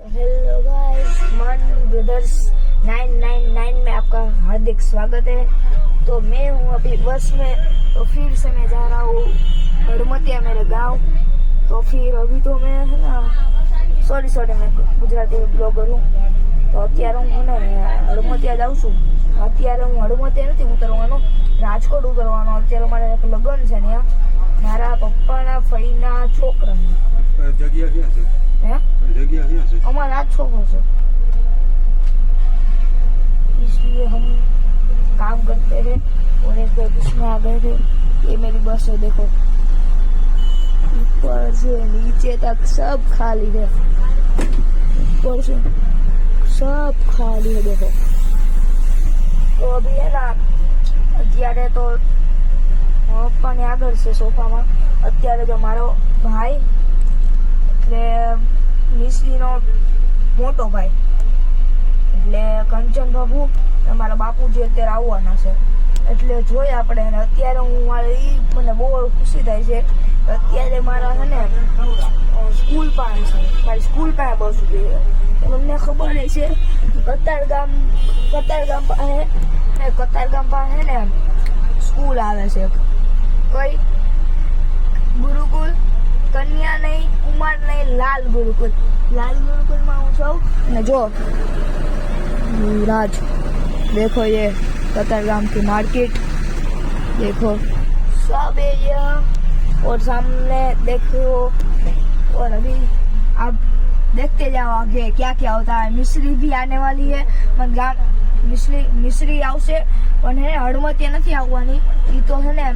Hello guys, मन brothers 999 में आपका हार्दिक स्वागत है। तो मैं हूँ अभी बस में, तो फिर से मैं जा रहा हूँ हड़मतिया मेरे गांव। तो फिर अभी तो मैं है ना सॉरी मैं गुजराती ब्लॉगर हूँ। तो અત્યારે હું ને હળમતિયા જાઉં છું। અત્યારે હું હળમતિયા નથી ઉતરવાનો, રાજકોટ ઉતરવાનો। અત્યારે મારે એક લગ્ન છે ને મારા પપ્પાના ફઈના છોકરાની। જગ્યા ક્યાં છે? હે जगह क्या है? हमारा आज छोकरो से, इसलिए हम काम करते हैं। और एक बस में आ गए थे। ये मेरी बस है, देखो ऊपर से नीचे तक सब खाली है। ऊपर से सब खाली है, देखो। तो अभी है ना અત્યારે તો પપ્પાની આગળ છે સોફામાં। અત્યારે તો મારો ભાઈ એટલે મિશ્રીનો મોટો ભાઈ એટલે કંચન બાબુ અમારા બાપુજી અત્યારે આવવાના છે, એટલે જોઈએ આપણે। અને અત્યારે હું મારે મને બહુ ખુશી થાય છે કે અત્યારે મારા છે ને સ્કૂલ પાસે છે, મારી સ્કૂલ પાસે બસ ઊભી છે। તમને ખબર છે કતારગામ પાસે ને સ્કૂલ આવે છે, કઈ ગુરુકુલ कन्या नहीं, कुमार नहीं, लाल गुरुकुल में हूँ छो। जो राज देखो, ये कतारगाम की मार्केट देखो, सब एरिया और सामने देखो। और अभी आप देखते जाओ आगे क्या क्या होता है। मिश्री भी आने वाली है, मतलब मिश्री आवशे पण है हड़मतिया नहीं आववानी। ई तो है ने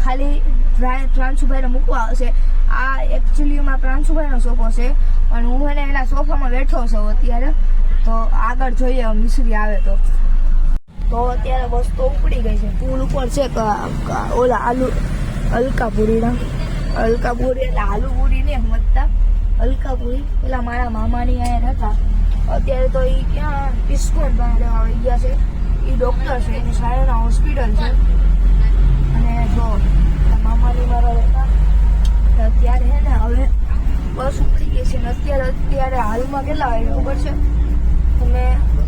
खाली प्रांशुभाई ने मूकवा आवशे। आ एक्चुअली में प्रांशुभाई नो सोफो छे पण हूँ है एना सोफा में बैठो छो अत्यारे। तो आगळ जोईए मिश्री आवे तो अत्यारे बस तो उपड़ी गई है। पुल ऊपर छे ओला आलू अलकापुरी એટલે આલુપુરી ને સમજતા अलकापुरी પેલા મારા મામાની આયા હતા। અત્યારે તો ઈ ક્યાં ઇસ્કોન પાસે આવી ગયા છે। ઈ ડોક્ટર છે, એની સાયના હોસ્પિટલ છે। અને જો મામાની મારા હતા અત્યારે है ને હવે બસ ઉપડી ગઈ છે। ને અત્યારે હાલમાં કેટલા વાગે ખબર છે તમે?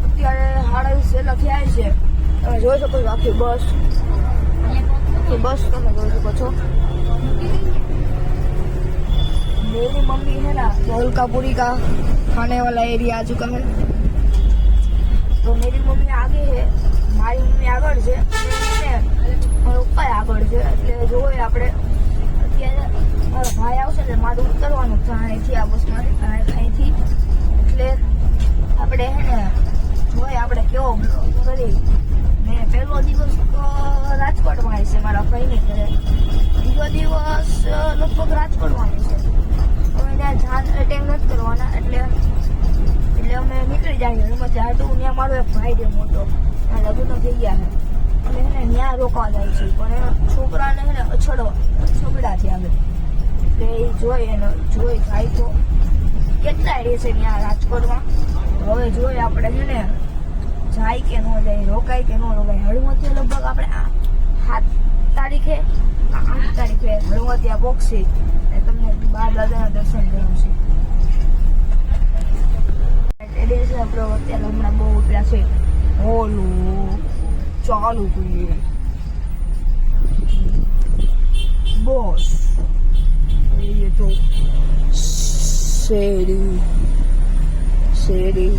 અત્યારે 7:30 થયા છે। તમે જોઈ શકો છો આખી બસ તમે જોઈ શકો છો। मेरी मम्मी है ना तो अलकापुरी का खाने वाला एरिया आ चुका है। तो मेरी मम्मी आगे है, मारी मम्मी આગળ છે અને મારો પપ્પા આગળ છે। એટલે જોઈએ આપણે અત્યારે મારો ભાઈ આવશે ને મારું ઉતરવાનું છે અહીંથી, આ બસમાં અહીંથી। એટલે આપણે હે ને જોઈએ આપણે કેવો કરી। ને પહેલો દિવસ તો રાજકોટમાં છે મારા ભાઈની ઘરે, બીજો દિવસ લગભગ રાજકોટમાં છે। અમે ત્યાં જાન અટેન્ડ નથી કરવાના, એટલે અમે નીકળી જઈએ। એમાં ત્યાં તો ત્યાં મારો એક ભાઈ છે મોટો, ત્યાં લગ્ન થઈ ગયા છે, એટલે એને ત્યાં રોકવા જાય છે। પણ એના છોકરાને છે ને છોકરા થયા છે, એટલે એ જોઈ જાય તો કેટલા રહેશે ત્યાં રાજકોટમાં। હવે જોઈએ આપણે છે ને જાય કે ન જાય, રોકાય કે ન રોકાય। હળમતિયા લગભગ આપણે 8 તારીખે હળમતિયા પહોંચશે। તમને બાર દાદાના દર્શન કરાવશે। આપણે અત્યારે હમણાં બહુ ઉપડ્યા છે, ઓલું ચાલુ કરીએ બસ એ તો શેરી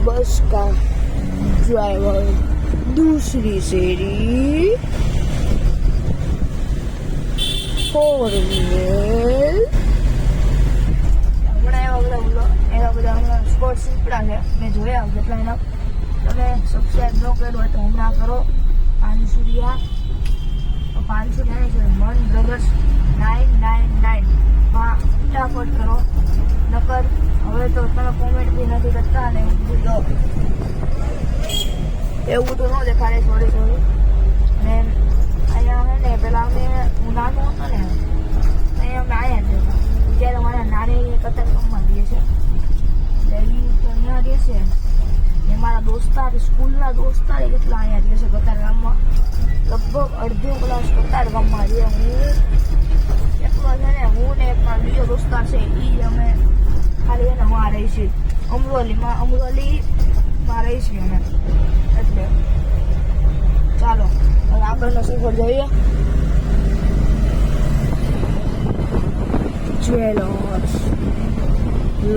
बस का ड्राइवर दूसरी शेरी 4 व्हील। એવા બધા સ્પોર્ટ્સ ઉપડા છે, મેં જોયા કેટલા એના। તમે સબસ્ક્રાઈબ ન કર્યું હોય તો હમણાં કરો। પાનસુરિયા મન બ્રદર્સ 999 માં ફટાફટ કરો, નકર હવે તો તમે કોમેન્ટ બી નથી કરતા ને એવું તો ન દેખાડે। થોડી ને અહીંયા હે ને પેલા હું નાનો હતો ને અહીંયા અમે આવ્યા જ હતા। અત્યારે મારા નાની કતારગામમાં રહે છે, એટલે એ તો અહીંયા રહે છે। ને મારા દોસ્તાર સ્કૂલના દોસ્તાર કેટલા અહીંયા રહે છે કતારગામમાં, લગભગ અડધો ક્લાસ કતારગામમાં રહે। હું એકલો છે ને, હું ને એક દોસ્તાર છે એ અમે ખાલી એને માં રહી છીએ અમરોલીમાં રહી છીએ અમે એટલે ચાલો હવે આગળનો સફર જોઈએ. જ્વેલર્સ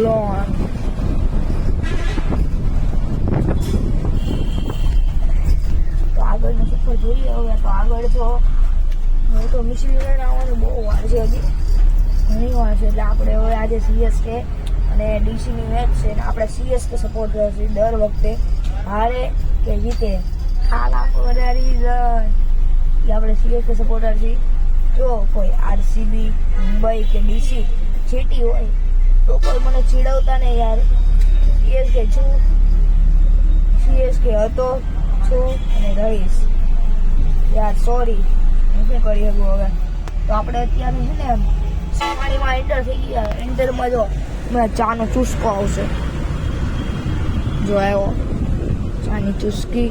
લોન તો આગળનો સફર જોઈએ. હવે તો આગળ તો મિશીલીને આવવાનું બહુ વાર છે, હજી ઘણી વાર છે. એટલે આપણે હવે આજે CSK અને DCની મેચ છે ને આપણે CSK સપોર્ટ કરશે દર વખતે, હારે કે જીતે ખાલા પડારી એ આપણે CSK સપોર્ટર છીએ. જો કોઈ RCB મુંબઈ કે DC જેટી હોય તો કોઈ મને ચીડવતા ને યાર. CSK હતો છું અને રહીશ યાર, સોરી હું શું કરી શકું. હવે તો આપણે અત્યારે છે ને સવારીમાં એન્ટર થઈ ગયા. એન્ટરમાં જો મેં ચાનો ચુસ્કો આવશે, જો આવ્યો ચાની ચુસ્કી.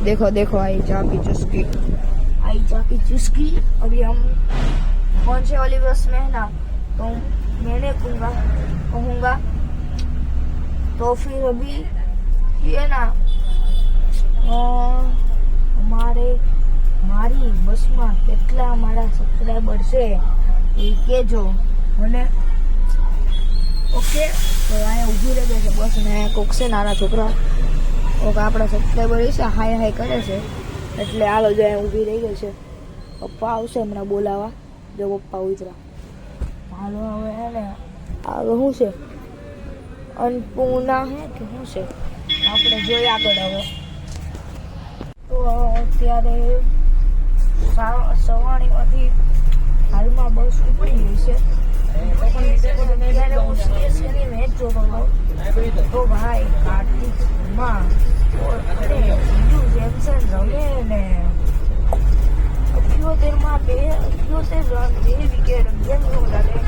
देखो देखो आई चा की चुस्की. अभी हम कौन से वाली बस में है ना, तो मैंने कहूँगा तो फिर अभी ये ना મારી બસમાં કેટલા મારા સબસ્ક્રાઈબર છે એ કહેજો મને. ઓકે તો અહીંયા ઊભી રહી ગઈ છે બસ, ને કોક છે નાના છોકરા ઓકે આપણા સબસ્ક્રાઈબર છે હાય કરે છે એટલે હાલો જો અહીંયા ઊભી રહી ગઈ છે. પપ્પા આવશે હમણાં બોલાવા, જો પપ્પા ઉતરા. હાલો હવે હે ને આગળ શું છે અન્નપૂર્ણા હે કે શું છે આપણે જોઈએ આગળ. હવે તો અત્યારે સવાણીમાંથી હાલમાં બસ ઉપડી ગઈ છે. ત્યારે હું CSKની મેચ જોતો હતો તો ભાઈ કાર્તિકમાં સંજુ જેમસન રમે ને 78 રન 2 વિકેટ 11 લાગે.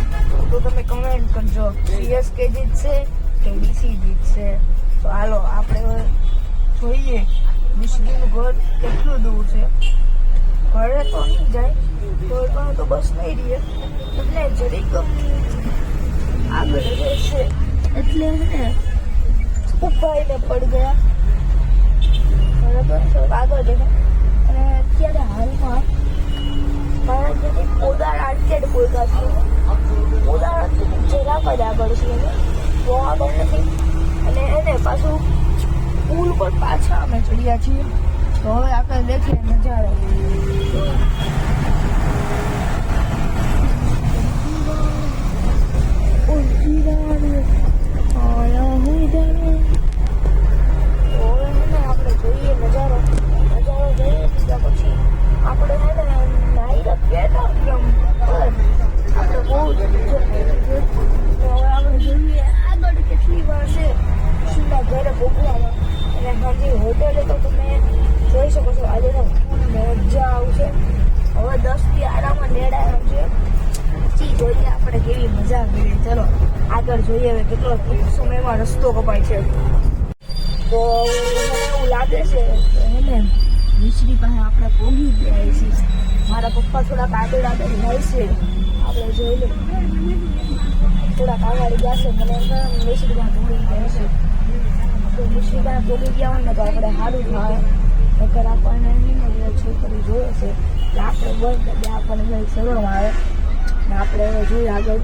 તો તમે કમેન્ટ કરજો CSK જીતશે કે DC જીતશે. તો હાલો આપણે જોઈએ મિશલીનું ઘર કેટલું દૂર છે. ઘરે તો નહીં જાય તો બસ નહીં રહીએ એટલે જરીક આગળ રહેશે એટલે ને ઉપાઈને પડી ગયા બરાબર. આગળ જશે અને અત્યારે હાલમાં મારા જે કોદાળ આર્કેડ બોલતા છે કોદાળ જરાક જ આગળ છે બહુ આગળ નથી. અને એને પાછું પુલ પર પાછા અમે ચડ્યા છીએ. તો હવે આપણે દેખીએ નજારો. આપણે જોઈએ નજારો જોઈએ ત્યાં પછી આપણે હે ને નાઈ રાખીએ આપણે બહુ હવે આપણે જોઈએ આગળ કેટલી વાર છે સીધા ઘરે પહોંચવામાં. અને હજી હોટેલે તો તમે જોઈ શકો છો આજે તો મજા આવશે. હવે 10 થી આરામમાં નેડાયો છે. પછી જોઈએ આપણે કેવી મજા કરીએ. ચલો આગળ જોઈએ હવે કેટલો ટૂંક સમયમાં રસ્તો કપાય છે. તો મને એવું લાગે છે એને મિશ્રી પાસે આપણે પહોંચી ગયા છીએ. મારા પપ્પા થોડાક આગળ જાય છે, આપણે જોઈ લે થોડાક આગળ ગયા છે. મને મિશ્રી પાસે પહોંચી ગયા છે. તો મિશ્રી પાસે પહોંચી ગયા હોય ને તો આપણે સારું થાય. નકર આપણને છોકરી જોઈએ છે એટલે આપણે બંધ આપણને શરમ આવે ને આપણે હવે જોઈએ આગળ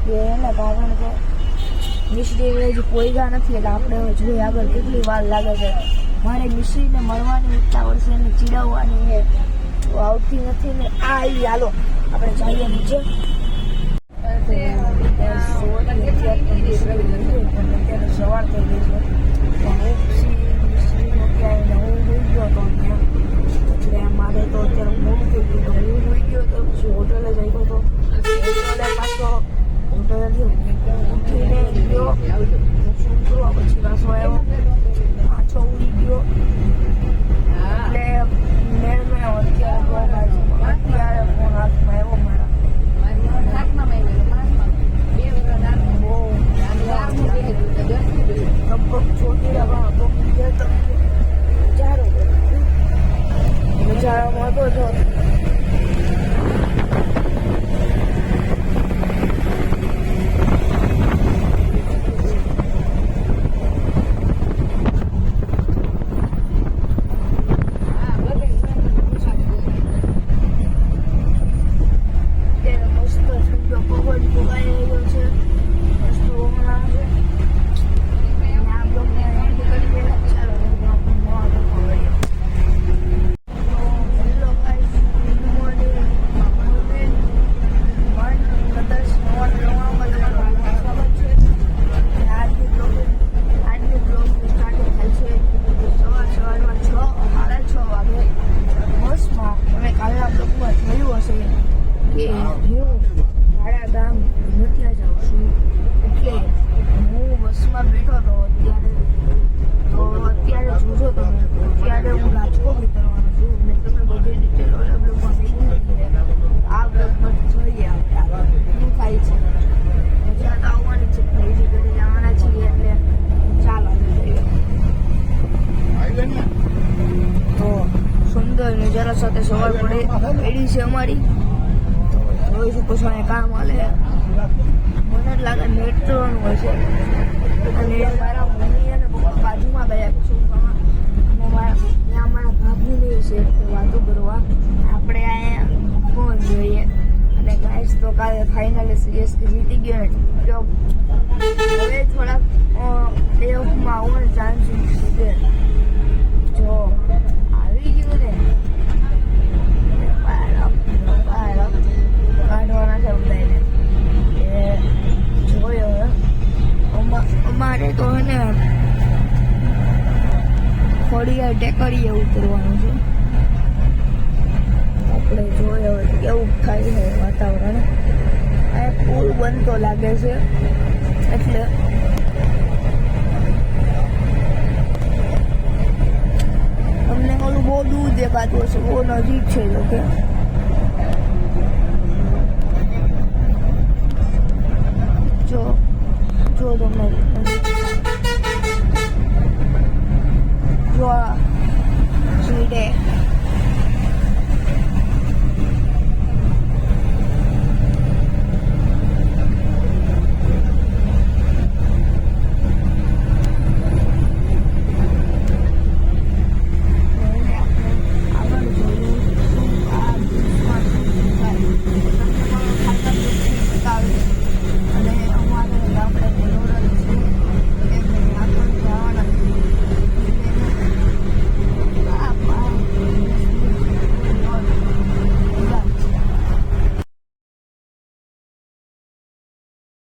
કે એને કારણ કે મિશ્રી હજી પોઈગા નથી એટલે આપણે હવે જોઈએ આગળ કેટલી વાર લાગે છે. મારે મિશ્રીને મળવાની ઉતાવળ છે એને ચીડવવાની છે તો આવતી નથી ને આ આવી. હાલો આપણે જઈએ નીચે. અત્યારે સવાર થઈ ગઈ છે મિશ્રીનો ક્યાંય હું હોઈ ગયો હતો એટલે મારે તો અત્યારે મોડું થઈ ગયું તો હું હોઈ ગયો તો પછી હોટલે જઈ ગયો હતો. હોટલે પાછો હોટલેથી ઉઠીને ગયો શું કરવા પછી પાછો આવ્યો પાછો ઉડી ગયો એટલે મેં અત્યારે ફોન હાથમાં આવ્યો મારા લગભગ છોટી રવા હતો નજારામાં હતો જો કામ હાલે મને જ લાગે મેટ્રોનું હશે અને મારા મમ્મી અને પપ્પા બાજુમાં ગયા સોફામાં અને ત્યાં મારા ભાભીને છે વાતો કરવા આપણે અહીંયા ફોન જોઈએ અને ગાઈસ તો કાલે ફાઇનલી સીએસકે જીતી ગયો ને જો હવે થોડાક પ્લે ઓફમાં આવવાનો ચાન્સ છે જો આવી ગયું ને કાઢવાના છે બધાને એ જોયો અમારે તો હે ને ખોડિયાર ટેકરીએ ઉતરવાનું છે આપણે જોયો કેવું થાય છે વાતાવરણ આ પુલ બનતો લાગે છે એટલે અમને ઓલું બહુ દૂર દેખાતું હશે બહુ નજીક છે જો કે